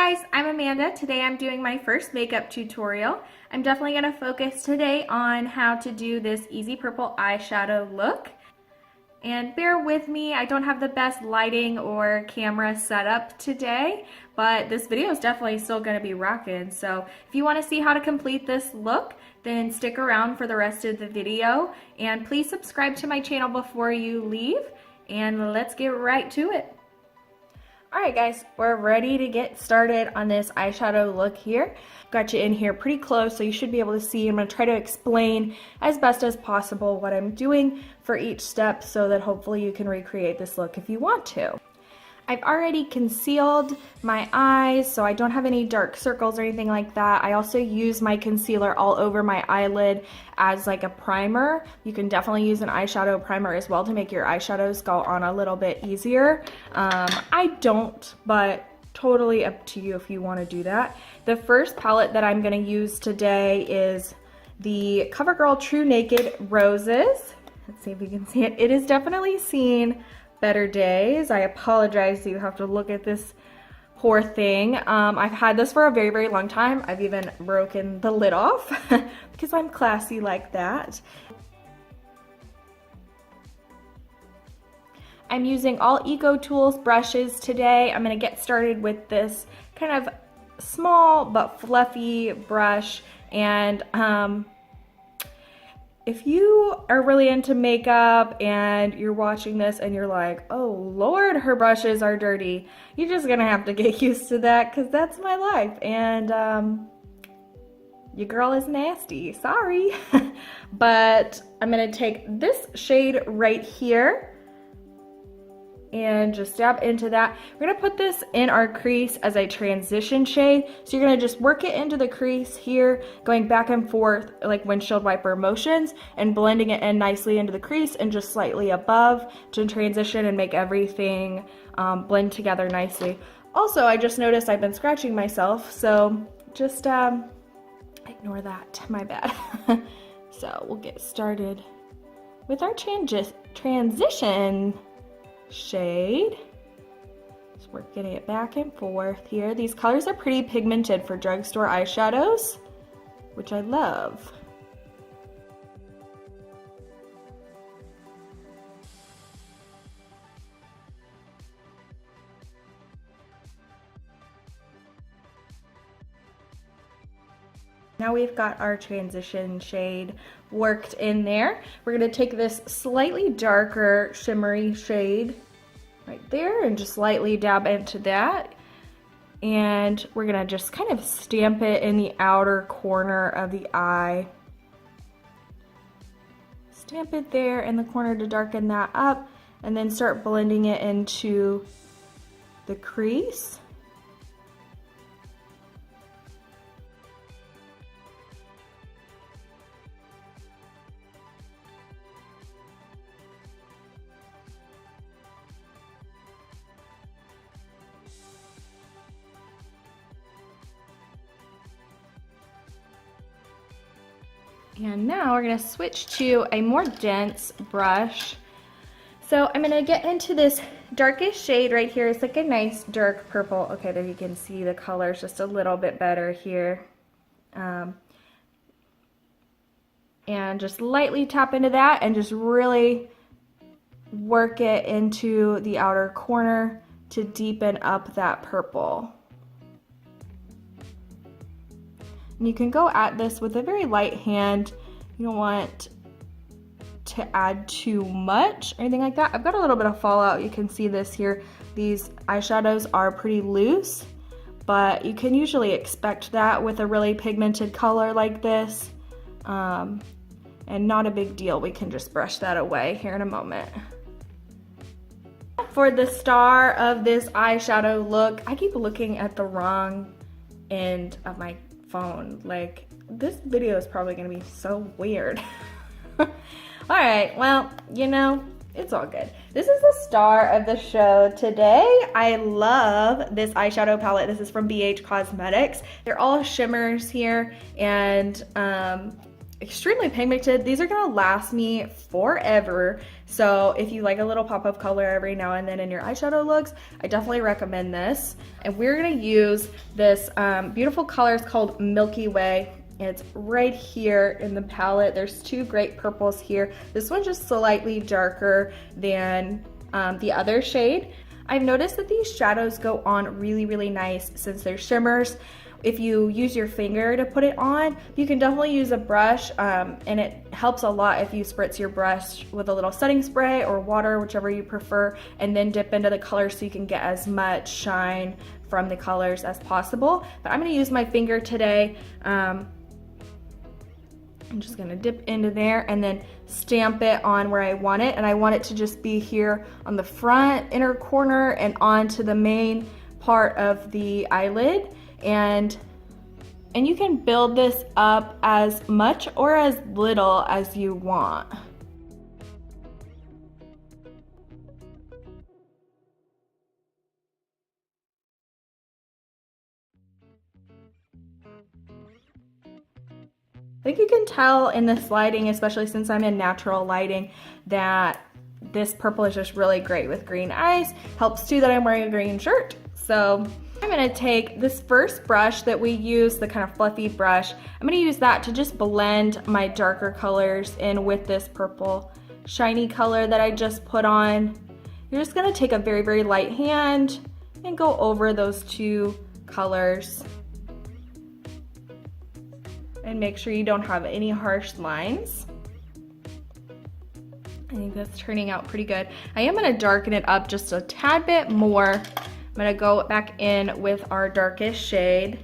guys, I'm Amanda. Today I'm doing my first makeup tutorial. I'm definitely going to focus today on how to do this easy purple eyeshadow look. And bear with me, I don't have the best lighting or camera setup today, but this video is definitely still going to be rocking. So if you want to see how to complete this look, then stick around for the rest of the video. And please subscribe to my channel before you leave, and let's get right to it. Alright guys, we're ready to get started on this eyeshadow look here. Got you in here pretty close so you should be able to see. I'm going to try to explain as best as possible what I'm doing for each step so that hopefully you can recreate this look if you want to. I've already concealed my eyes so I don't have any dark circles or anything like that. I also use my concealer all over my eyelid as like a primer. You can definitely use an eyeshadow primer as well to make your eyeshadows go on a little bit easier. I don't, but totally up to you if you want to do that. The first palette that I'm going to use today is the CoverGirl True Naked Roses. Let's see if you can see it. It is definitely seen better days. I apologize you have to look at this poor thing. I've had this for a very, very long time. I've even broken the lid off because I'm classy like that. I'm using all Eco Tools brushes today. I'm going to get started with this kind of small but fluffy brush, and if you are really into makeup and you're watching this and you're like, oh Lord, her brushes are dirty, you're just gonna have to get used to that because that's my life, and your girl is nasty, sorry. But I'm gonna take this shade right here and just dab into that. We're gonna put this in our crease as a transition shade. So you're gonna just work it into the crease here, going back and forth like windshield wiper motions and blending it in nicely into the crease and just slightly above to transition and make everything blend together nicely. Also, I just noticed I've been scratching myself, so just ignore that, my bad. So we'll get started with our transition shade. So we're getting it back and forth here. These colors are pretty pigmented for drugstore eyeshadows, which I love. Now we've got our transition shade worked in there. We're going to take this slightly darker shimmery shade right there and just lightly dab into that. And we're going to just kind of stamp it in the outer corner of the eye. Stamp it there in the corner to darken that up, and then start blending it into the crease. And now we're going to switch to a more dense brush. So I'm going to get into this darkest shade right here. It's like a nice dark purple. Okay, there you can see the colors just a little bit better here. And just lightly tap into that and just really work it into the outer corner to deepen up that purple. And you can go at this with a very light hand. You don't want to add too much or anything like that. I've got a little bit of fallout. You can see this here. These eyeshadows are pretty loose, but you can usually expect that with a really pigmented color like this. And not a big deal. We can just brush that away here in a moment. For the star of this eyeshadow look, I keep looking at the wrong end of my phone. Like, this video is probably gonna be so weird. Alright, well, you know, it's all good. This is the star of the show today. I love this eyeshadow palette. This is from BH Cosmetics. They're all shimmers here, and extremely pigmented. These are gonna last me forever. So if you like a little pop of color every now and then in your eyeshadow looks, I definitely recommend this. And we're gonna use this beautiful color. It's called Milky Way. It's right here in the palette. There's two great purples here. This one's just slightly darker than the other shade. I've noticed that these shadows go on really, really nice since they're shimmers. If you use your finger to put it on, you can definitely use a brush, and it helps a lot if you spritz your brush with a little setting spray or water, whichever you prefer, and then dip into the color so you can get as much shine from the colors as possible. But I'm gonna use my finger today. I'm just gonna dip into there and then stamp it on where I want it, and I want it to just be here on the front inner corner and onto the main part of the eyelid. And you can build this up as much or as little as you want. I think you can tell in this lighting, especially since I'm in natural lighting, that this purple is just really great with green eyes. Helps too that I'm wearing a green shirt. So I'm gonna take this first brush that we use, the kind of fluffy brush. I'm gonna use that to just blend my darker colors in with this purple shiny color that I just put on. You're just gonna take a very, very light hand and go over those two colors. And make sure you don't have any harsh lines. I think that's turning out pretty good. I am gonna darken it up just a tad bit more. I'm gonna go back in with our darkest shade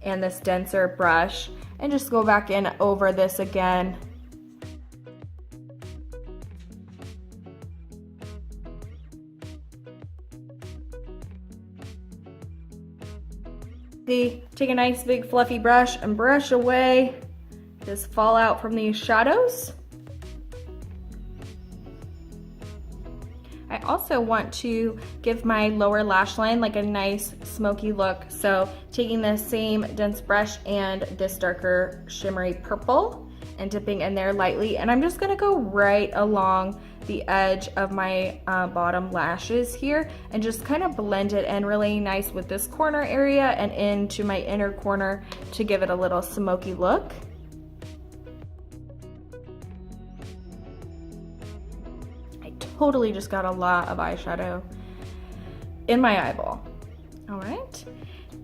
and this denser brush and just go back in over this again. See, take a nice big fluffy brush and brush away this fallout from these shadows. I also want to give my lower lash line like a nice smoky look. So taking the same dense brush and this darker shimmery purple and dipping in there lightly. And I'm just gonna go right along the edge of my bottom lashes here and just kind of blend it in really nice with this corner area and into my inner corner to give it a little smoky look. Totally just got a lot of eyeshadow in my eyeball. All right.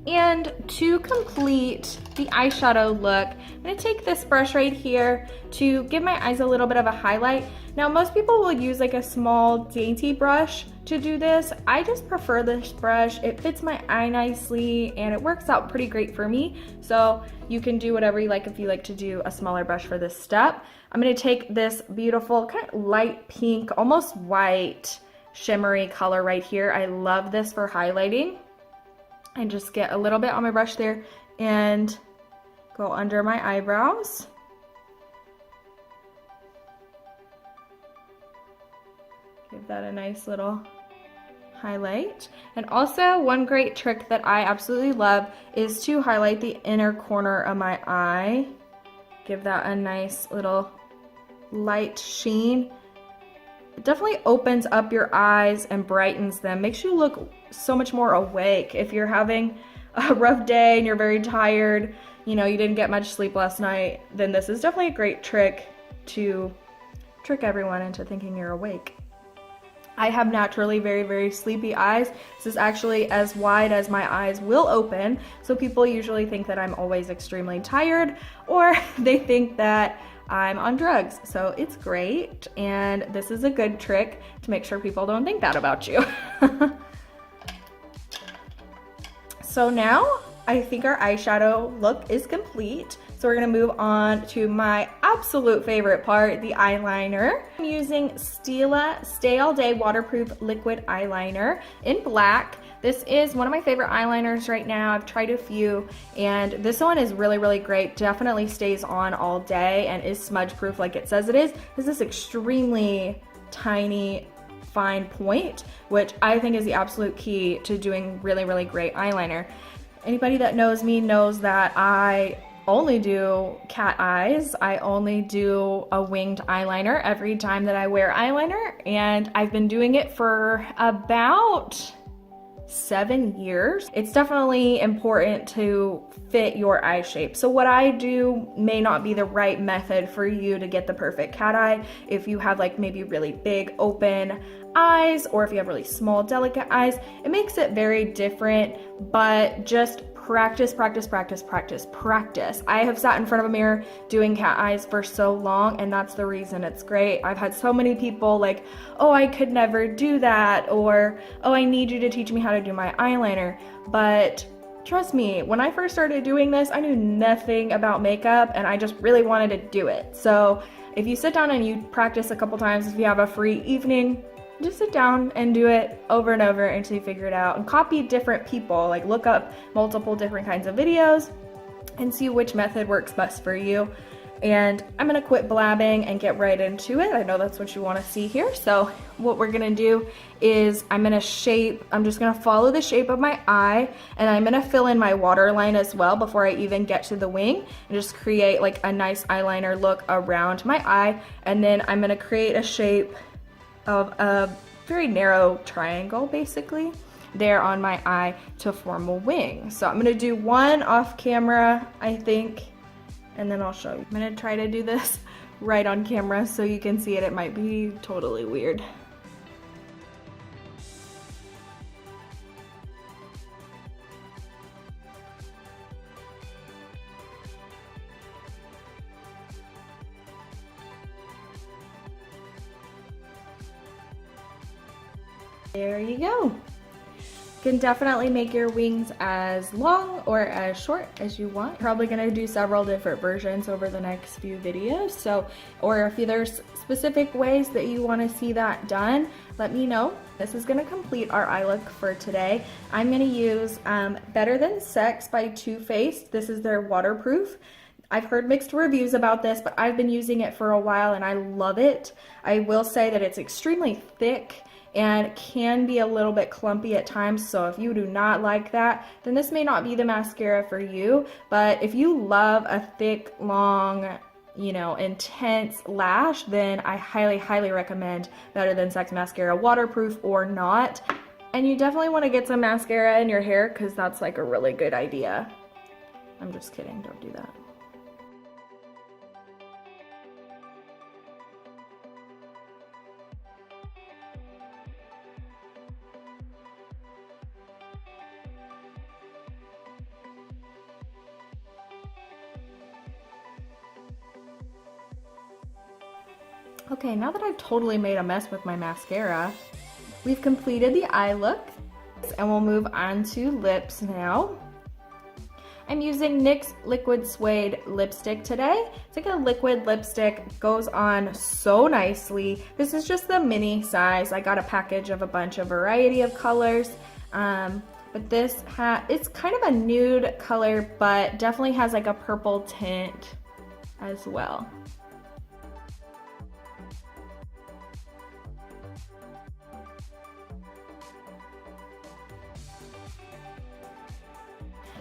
And to complete the eyeshadow look, I'm gonna take this brush right here to give my eyes a little bit of a highlight. Now, most people will use like a small dainty brush to do this. I just prefer this brush. It fits my eye nicely and it works out pretty great for me. So you can do whatever you like if you like to do a smaller brush for this step. I'm gonna take this beautiful kind of light pink, almost white, shimmery color right here. I love this for highlighting. And just get a little bit on my brush there and go under my eyebrows. Give that a nice little highlight. And also one great trick that I absolutely love is to highlight the inner corner of my eye. Give that a nice little light sheen. It definitely opens up your eyes and brightens them. Makes you look so much more awake. If you're having a rough day and you're very tired, you know, you didn't get much sleep last night, then this is definitely a great trick to trick everyone into thinking you're awake. I have naturally very, very sleepy eyes. This is actually as wide as my eyes will open. So people usually think that I'm always extremely tired, or they think that I'm on drugs. So it's great. And this is a good trick to make sure people don't think that about you. So now I think our eyeshadow look is complete. So we're gonna move on to my absolute favorite part, the eyeliner. I'm using Stila Stay All Day Waterproof Liquid Eyeliner in black. This is one of my favorite eyeliners right now. I've tried a few, and this one is really, really great. Definitely stays on all day and is smudge proof like it says it is. This is extremely tiny, fine point, which I think is the absolute key to doing really, really great eyeliner. Anybody that knows me knows that I only do cat eyes. I only do a winged eyeliner every time that I wear eyeliner, and I've been doing it for about 7 years. It's definitely important to fit your eye shape. So what I do may not be the right method for you to get the perfect cat eye. If you have like maybe really big open eyes, or if you have really small delicate eyes, it makes it very different. But just practice, practice, practice, practice, practice. I have sat in front of a mirror doing cat eyes for so long, and that's the reason it's great. I've had so many people like, oh, I could never do that, or oh, I need you to teach me how to do my eyeliner. But trust me, when I first started doing this, I knew nothing about makeup, and I just really wanted to do it. So if you sit down and you practice a couple times, if you have a free evening, just sit down and do it over and over until you figure it out, and copy different people. Like look up multiple different kinds of videos and see which method works best for you. And I'm gonna quit blabbing and get right into it. I know that's what you wanna see here. So what we're gonna do is I'm just gonna follow the shape of my eye, and I'm gonna fill in my waterline as well before I even get to the wing, and just create like a nice eyeliner look around my eye. And then I'm gonna create a shape of a very narrow triangle basically there on my eye to form a wing. So I'm gonna do one off camera, I think, and then I'll show you. I'm gonna try to do this right on camera so you can see it. It might be totally weird. There you go. You can definitely make your wings as long or as short as you want. Probably gonna do several different versions over the next few videos. So, or if there's specific ways that you wanna see that done, let me know. This is gonna complete our eye look for today. I'm gonna use Better Than Sex by Too Faced. This is their waterproof. I've heard mixed reviews about this, but I've been using it for a while and I love it. I will say that it's extremely thick and can be a little bit clumpy at times, so if you do not like that, then this may not be the mascara for you. But if you love a thick, long, you know, intense lash, then I highly, highly recommend Better Than Sex mascara, waterproof or not. And you definitely want to get some mascara in your hair, because that's like a really good idea. I'm just kidding, don't do that. Okay, now that I've totally made a mess with my mascara, we've completed the eye look, and we'll move on to lips now. I'm using NYX Liquid Suede lipstick today. It's like a liquid lipstick, goes on so nicely. This is just the mini size. I got a package of a bunch of variety of colors. But this it's kind of a nude color, but definitely has like a purple tint as well.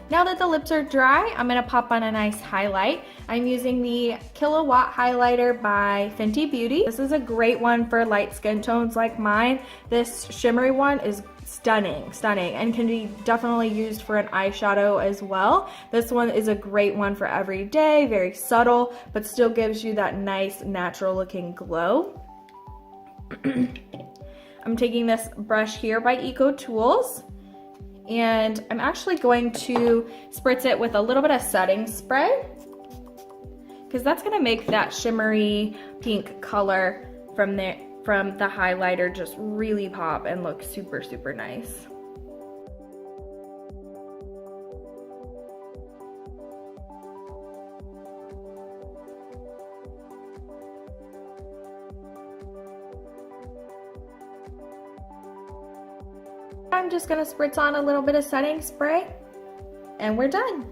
Now that the lips are dry, I'm gonna pop on a nice highlight. I'm using the Kilowatt highlighter by Fenty Beauty. This is a great one for light skin tones like mine. This shimmery one is stunning, stunning, and can be definitely used for an eyeshadow as well. This one is a great one for every day, very subtle, but still gives you that nice natural looking glow. I'm taking this brush here by Eco Tools, and I'm actually going to spritz it with a little bit of setting spray, because that's gonna make that shimmery pink color from the highlighter just really pop and look super, super nice. I'm just gonna spritz on a little bit of setting spray, and we're done.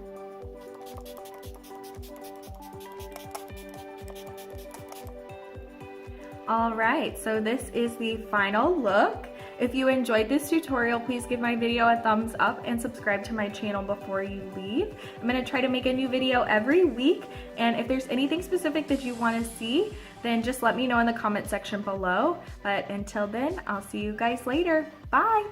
All right, so this is the final look. If you enjoyed this tutorial, please give my video a thumbs up and subscribe to my channel before you leave. I'm going to try to make a new video every week, and if there's anything specific that you want to see, then just let me know in the comment section below. But until then, I'll see you guys later. Bye!